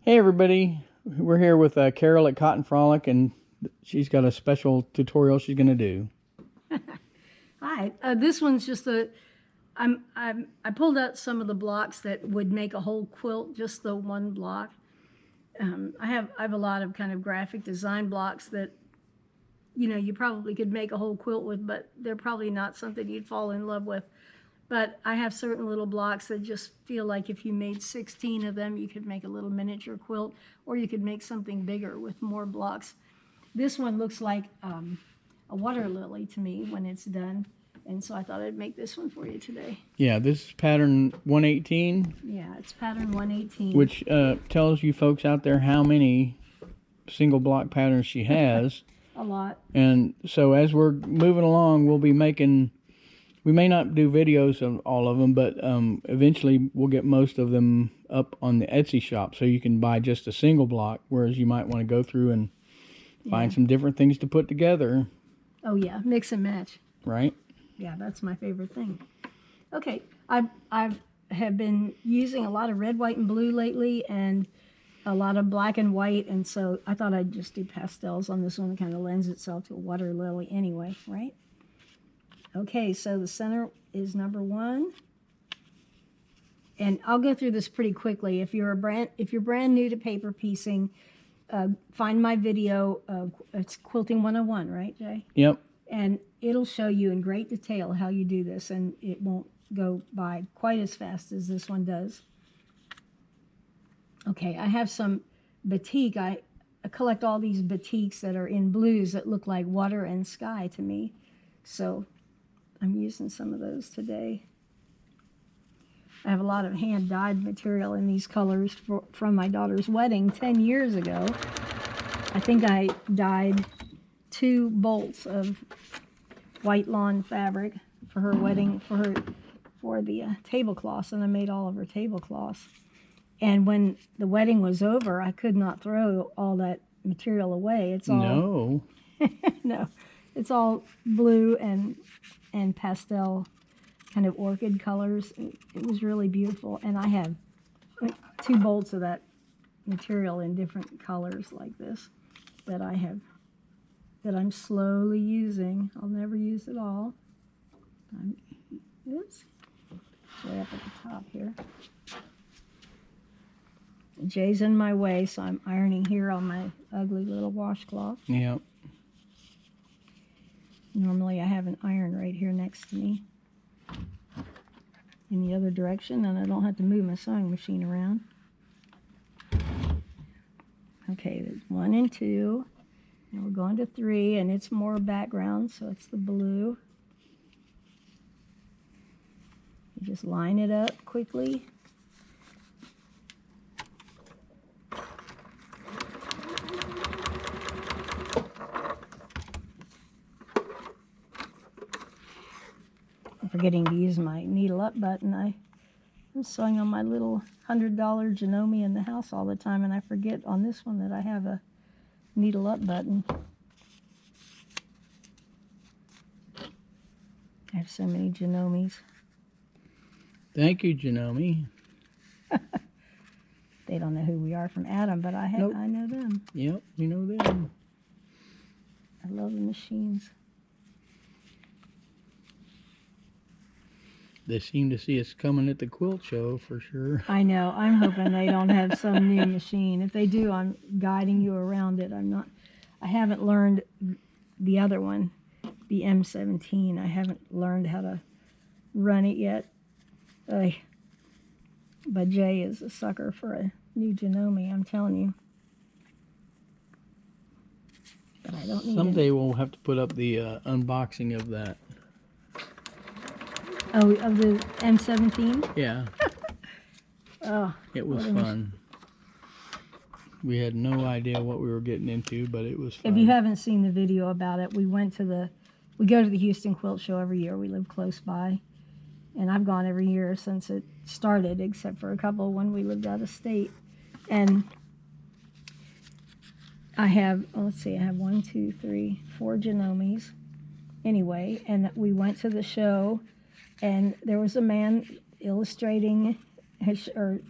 Hey everybody, we're here with Carol at Cotton Frolic, and she's got a special tutorial she's going to do. Hi, this one's just I pulled out some of the blocks that would make a whole quilt, just the one block. I have a lot of kind of graphic design blocks that, you know, you probably could make a whole quilt with, but they're probably not something you'd fall in love with. But I have certain little blocks that just feel like if you made 16 of them, you could make a little miniature quilt, or you could make something bigger with more blocks. This one looks like a water lily to me when it's done, and so I thought I'd make this one for you today. Yeah, this is pattern 118. Yeah, it's pattern 118. Which tells you folks out there how many single block patterns she has. A lot. And so as we're moving along, we'll be making... We may not do videos of all of them, but eventually we'll get most of them up on the Etsy shop, so you can buy just a single block, whereas you might want to go through and find some different things to put together. Oh yeah, mix and match. Right? Yeah, that's my favorite thing. Okay, I have been using a lot of red, white, and blue lately, and a lot of black and white, and so I thought I'd just do pastels on this one. It kind of lends itself to a water lily anyway, right? Okay, so the center is number 1. And I'll go through this pretty quickly. If you're brand new to paper piecing, find my video. It's Quilting 101, right, Jay? Yep. And it'll show you in great detail how you do this, and it won't go by quite as fast as this one does. Okay, I have some batik. I collect all these batiks that are in blues that look like water and sky to me. So I'm using some of those today. I have a lot of hand-dyed material in these colors from my daughter's wedding 10 years ago. I think I dyed 2 bolts of white lawn fabric for her wedding, for the tablecloths, and I made all of her tablecloths. And when the wedding was over, I could not throw all that material away. It's all... No. No. It's all blue and pastel kind of orchid colors. It was really beautiful. And I have 2 bolts of that material in different colors like this that I'm slowly using. I'll never use it all. Oops. Way up at the top here. Jay's in my way, so I'm ironing here on my ugly little washcloth. Yep. Normally I have an iron right here next to me in the other direction, and I don't have to move my sewing machine around. Okay, there's 1 and 2. Now we're going to 3, and it's more background, so it's the blue. You just line it up quickly. Forgetting to use my needle up button. I'm sewing on my little $100 Janome in the house all the time, and I forget on this one that I have a needle up button. I have so many Janomes. Thank you, Janome. They don't know who we are from Adam, but I know them. Yep, we know them. I love the machines. They seem to see us coming at the quilt show for sure. I know. I'm hoping they don't have some new machine. If they do, I'm guiding you around it. I haven't learned the other one, the M17. I haven't learned how to run it yet. But Jay is a sucker for a new Janome, I'm telling you. But I don't need Someday we'll have to put up the unboxing of that. Oh, of the M17? Yeah. Oh, it was fun. We had no idea what we were getting into, but it was fun. If you haven't seen the video about it, we go to the Houston Quilt Show every year. We live close by. And I've gone every year since it started, except for a couple when we lived out of state. And I have, let's see, I have 1, 2, 3, 4 Janomes. Anyway, and we went to the show, and there was a man illustrating or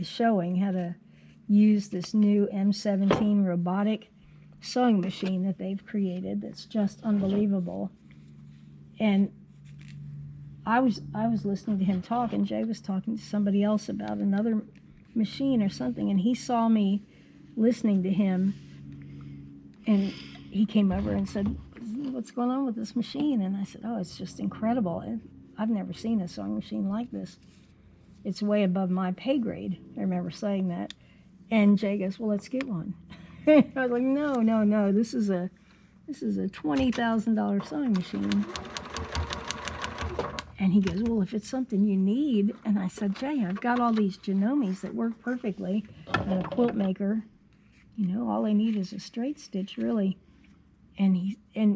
showing how to use this new M17 robotic sewing machine that they've created that's just unbelievable. And I was listening to him talk, and Jay was talking to somebody else about another machine or something, and he saw me listening to him, and he came over and said, "What's going on with this machine?" And I said, "Oh, it's just incredible. I've never seen a sewing machine like this. It's way above my pay grade." I remember saying that. And Jay goes, "Well, let's get one." I was like, no. This is a $20,000 sewing machine. And he goes, "Well, if it's something you need." And I said, "Jay, I've got all these Genomes that work perfectly. I'm a quilt maker. You know, all I need is a straight stitch, really."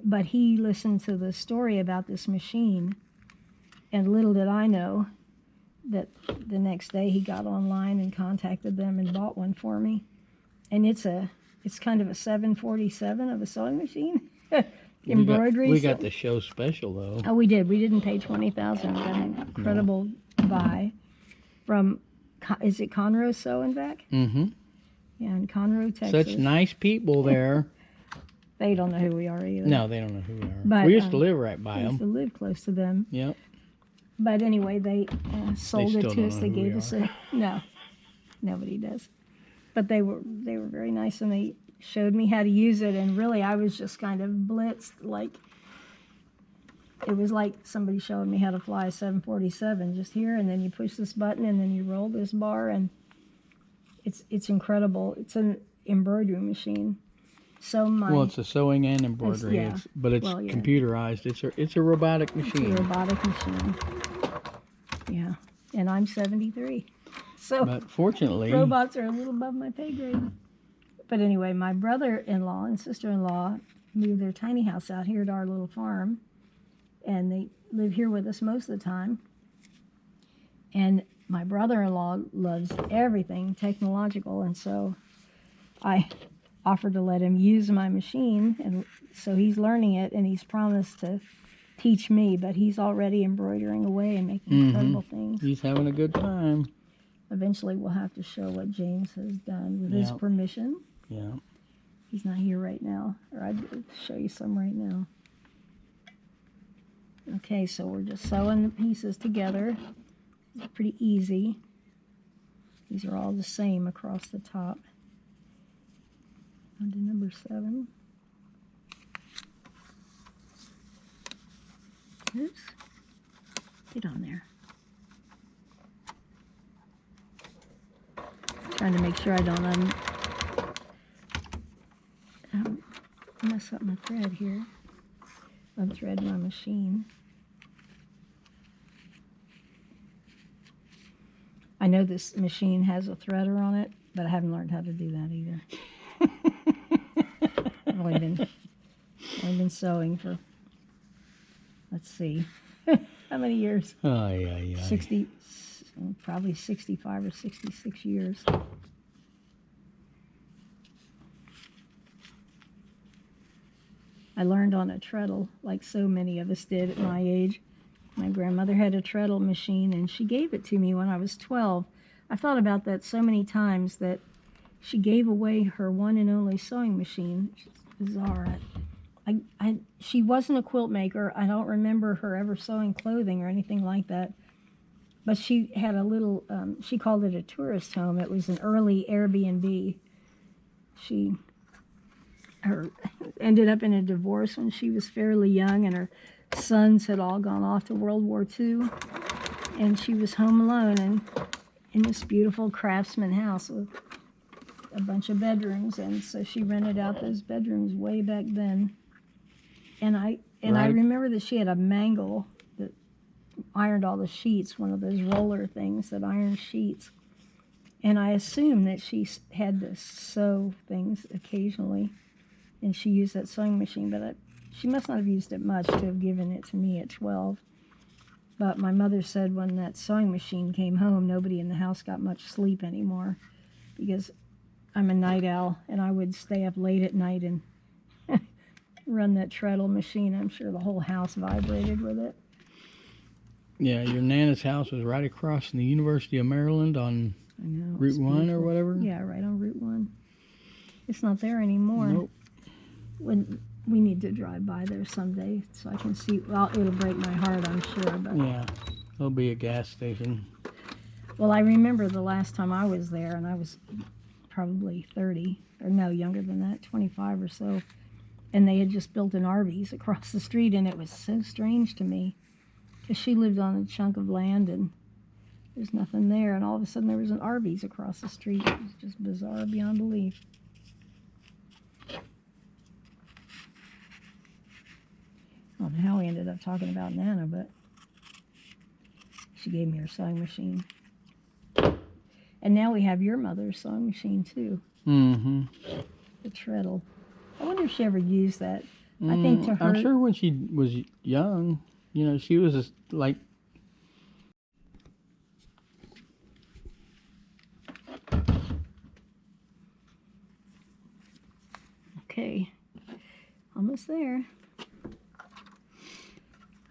But he listened to the story about this machine, and little did I know that the next day he got online and contacted them and bought one for me. And it's kind of a 747 of a sewing machine. Embroidery. We got the show special though. Oh, we did. We didn't pay $20,000. We got an incredible buy from, is it Conroe Sew and Vac? Mm-hmm. Yeah, in Conroe, Texas. Such nice people there. They don't know who we are either. No, they don't know who we are. But, we used to live right by we used to them. live close to them. Yep. But anyway, they sold it still to don't us. know They who we gave us a no. Nobody does. But they were very nice, and they showed me how to use it. And really, I was just kind of blitzed. Like it was like somebody showing me how to fly a 747. Just here, and then you push this button, and then you roll this bar, and it's incredible. It's an embroidery machine. So well, it's a sewing and embroidery, yeah. But it's computerized. It's a robotic machine. It's a robotic machine. Yeah, and I'm 73. So but fortunately, robots are a little above my pay grade. But anyway, my brother-in-law and sister-in-law moved their tiny house out here to our little farm, and they live here with us most of the time. And my brother-in-law loves everything technological, and so I offered to let him use my machine, and so he's learning it, and he's promised to teach me, but he's already embroidering away and making incredible things. He's having a good time. Eventually we'll have to show what James has done with his permission. Yeah. He's not here right now, or I'd show you some right now. Okay, so we're just sewing the pieces together. It's pretty easy. These are all the same across the top. On to number 7. Oops. Get on there. Trying to make sure I don't mess up my thread here. Unthread my machine. I know this machine has a threader on it, but I haven't learned how to do that either. I've only been sewing for, let's see, how many years? Oh, yeah. 60, probably 65 or 66 years. I learned on a treadle, like so many of us did at my age. My grandmother had a treadle machine, and she gave it to me when I was 12. I thought about that so many times, that she gave away her one and only sewing machine. It's bizarre. She wasn't a quilt maker. I don't remember her ever sewing clothing or anything like that. But she had a little, she called it a tourist home. It was an early Airbnb. She ended up in a divorce when she was fairly young, and her sons had all gone off to World War II. And she was home alone and in this beautiful craftsman house with a bunch of bedrooms. And so she rented out those bedrooms way back then. And I remember that she had a mangle that ironed all the sheets, one of those roller things that irons sheets. And I assumed that she had to sew things occasionally, and she used that sewing machine, but she must not have used it much to have given it to me at 12. But my mother said when that sewing machine came home, nobody in the house got much sleep anymore, because I'm a night owl, and I would stay up late at night and run that treadle machine. I'm sure the whole house vibrated with it. Yeah, your Nana's house was right across from the University of Maryland on I know. Route it's 1 or beautiful. whatever? Yeah, right on Route 1. It's not there anymore. Nope. When we need to drive by there someday so I can see. Well, it'll break my heart, I'm sure. But Yeah, there'll be a gas station. well, I remember the last time I was there, and I was probably 30, or no, younger than that, 25 or so. And they had just built an Arby's across the street, and it was so strange to me because she lived on a chunk of land and there's nothing there, and all of a sudden there was an Arby's across the street. It was just bizarre beyond belief. I don't know how we ended up talking about Nana, but she gave me her sewing machine. And now we have your mother's sewing machine too, Mm-hmm. the treadle. I wonder if she ever used that. I think to her, I'm sure when she was young, you know, she was just like. okay, almost there.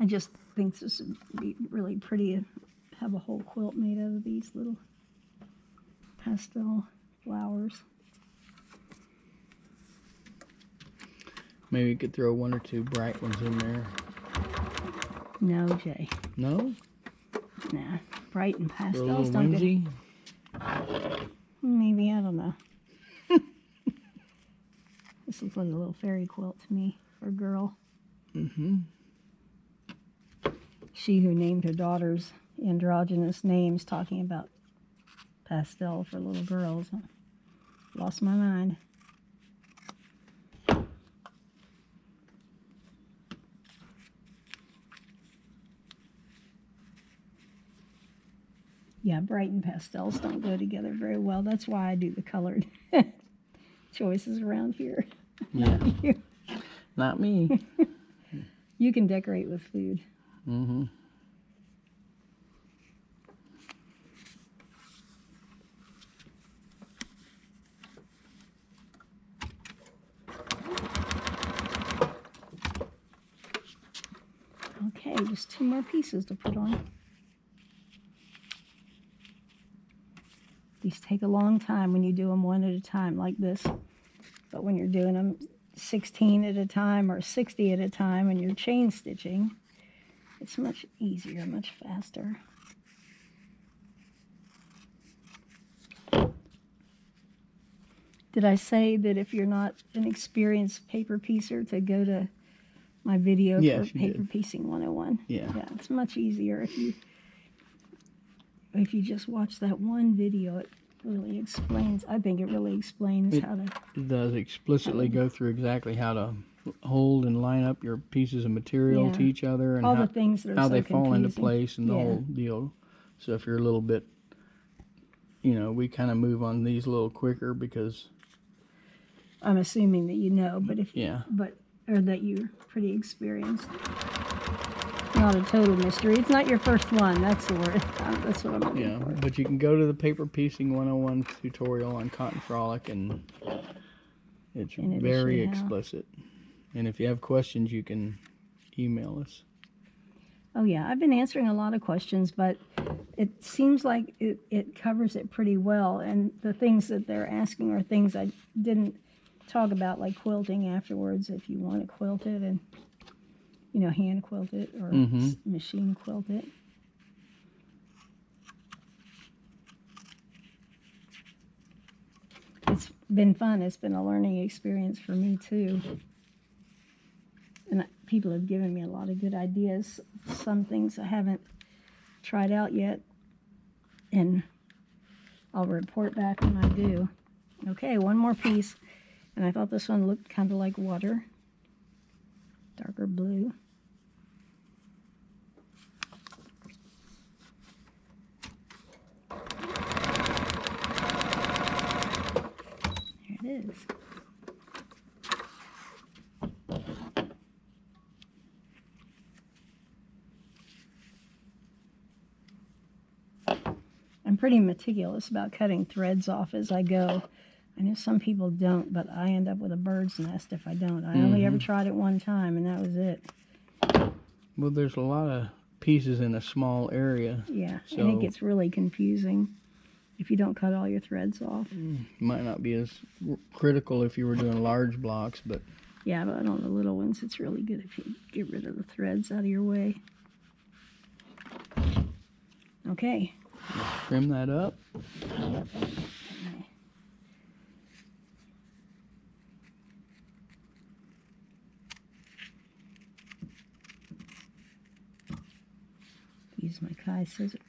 I just think this would be really pretty to have a whole quilt made out of these little pastel flowers. Maybe you could throw 1 or 2 bright ones in there. No, Jay. No? Nah. Bright and For a pastels little don't go. whimsy? Maybe, I don't know. This looks like a little fairy quilt to me for a girl. Mm-hmm. She who named her daughters androgynous names talking about pastel for little girls. Lost my mind. Yeah, bright and pastels don't go together very well. That's why I do the colored choices around here. Yeah. Not you. Not me. You can decorate with food. Mm-hmm. Okay, just 2 more pieces to put on. These take a long time when you do them 1 at a time like this. But when you're doing them 16 at a time or 60 at a time and you're chain stitching, it's much easier, much faster. Did I say that if you're not an experienced paper piecer to go to my video Yes, for you Paper did. Piecing 101? Yeah. Yeah, it's much easier if you just watch that one video. It really explains, I think it really explains how to... It does explicitly go through exactly how to hold and line up your pieces of material Yeah. to each other and all how, the things that are how so they fall into confusing. place and the Yeah. whole deal. So if you're a little bit, you know, we kind of move on these a little quicker because... I'm assuming that you know, but if Yeah. or that you're pretty experienced. Not a total mystery. It's not your first one. That's the word. That's what I'm looking Yeah, for. but you can go to the Paper Piecing 101 tutorial on Cotton Frolic and it's And it'll very show you how. explicit. And if you have questions, you can email us. Oh yeah, I've been answering a lot of questions, but it seems like it covers it pretty well. And the things that they're asking are things I didn't talk about, like quilting afterwards, if you want to quilt it and, you know, hand quilt it or machine quilt it. It's been fun. It's been a learning experience for me too. And people have given me a lot of good ideas. Some things I haven't tried out yet, and I'll report back when I do. Okay, 1 more piece. And I thought this one looked kind of like water. Darker blue. There it is. I'm pretty meticulous about cutting threads off as I go. I know some people don't, but I end up with a bird's nest if I don't. I only ever tried it 1 time, and that was it. Well, there's a lot of pieces in a small area. Yeah, So, and it gets really confusing. if you don't cut all your threads off. Might not be as critical if you were doing large blocks, but Yeah, but on the little ones, it's really good if you get rid of the threads out of your way. Okay. trim that up. Use my Kai scissors.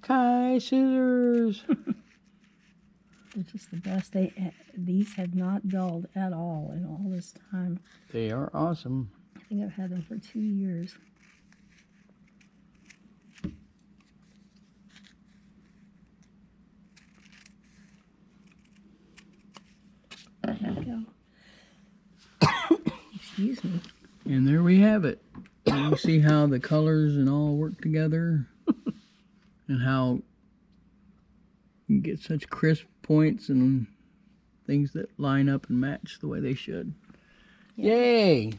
Kai scissors. They're just the best. These have not dulled at all in all this time. They are awesome. I think I've had them for 2 years. There we go. Excuse me. And there we have it. You see how the colors and all work together, and how you get such crisp points and things that line up and match the way they should. Yeah. Yay!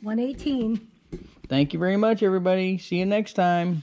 118. Thank you very much, everybody. See you next time.